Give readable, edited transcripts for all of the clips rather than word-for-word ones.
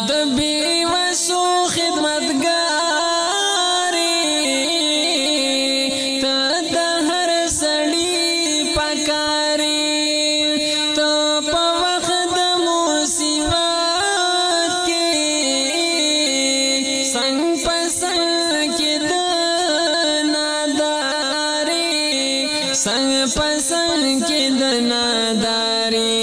د بیوسو خدمتګارې ته د هر سړي پکارې ته په وخت د مصیبت کې څنګ په څنګ کې د نادارې څنګ په څنګ کې د نادارې.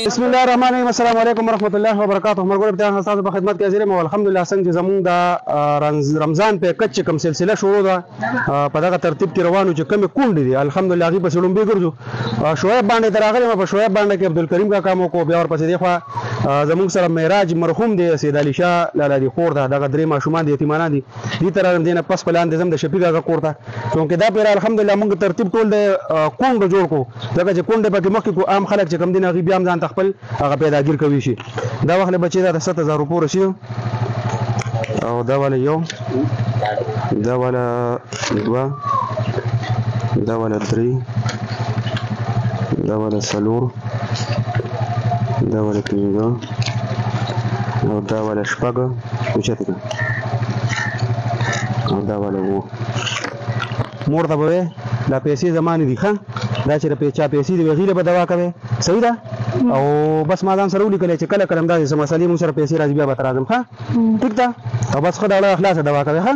بسم الله الرحمن الرحیم. السلام علیکم ورحمۃ اللہ وبرکاتہ. مرګور ته تاسو په خدمت کې حاضر یم. الحمدلله څنګه زمونږ د رمضان په کچ کم سلسله شروع ده په دغه ترتیب کې روانو چې کوم کونډې دي الحمدلله هغه په سړم به ګرځو. شعیب باندې تراغلی ما په شعیب باندې کې عبدالکریم کا کامو کو بیا ورپسې دی خو زمونږ سره معراج مرحوم دی سید علی شاه لالا دی خور ده دغه درې ماشومان دي یتیمانان دي دې تر دینه پس پلان د زم د شفیق کا کور ته څنګه دا پیر الحمدلله موږ ترتیب ټول د کونډ جوړ کو دغه چې کونډه پکې مخکې کو عام خلک چې کم دین هغه بیا هم ځان تخپل هغه پیداګیر کوي شي. دا وخت بچی دا 7000 روپیه رسید او دا ولا یو دا ولا دوا دا ولا درې دا ولا سلور دا ولا پنځه او دا ولا شپږ وچته او دا ولا وو مور ته به لا پیسې زمانه دي ښه دا چې پیسې دی غیره به دوا کوي صحیح ده او بس ما ځان سره ولیکل چې کله کله دا سم مسالې مو سره پیسې راځي بیا به تر اعظم ښه ټیک ده او بس خدای الله اخلاص دوا کوي ښه.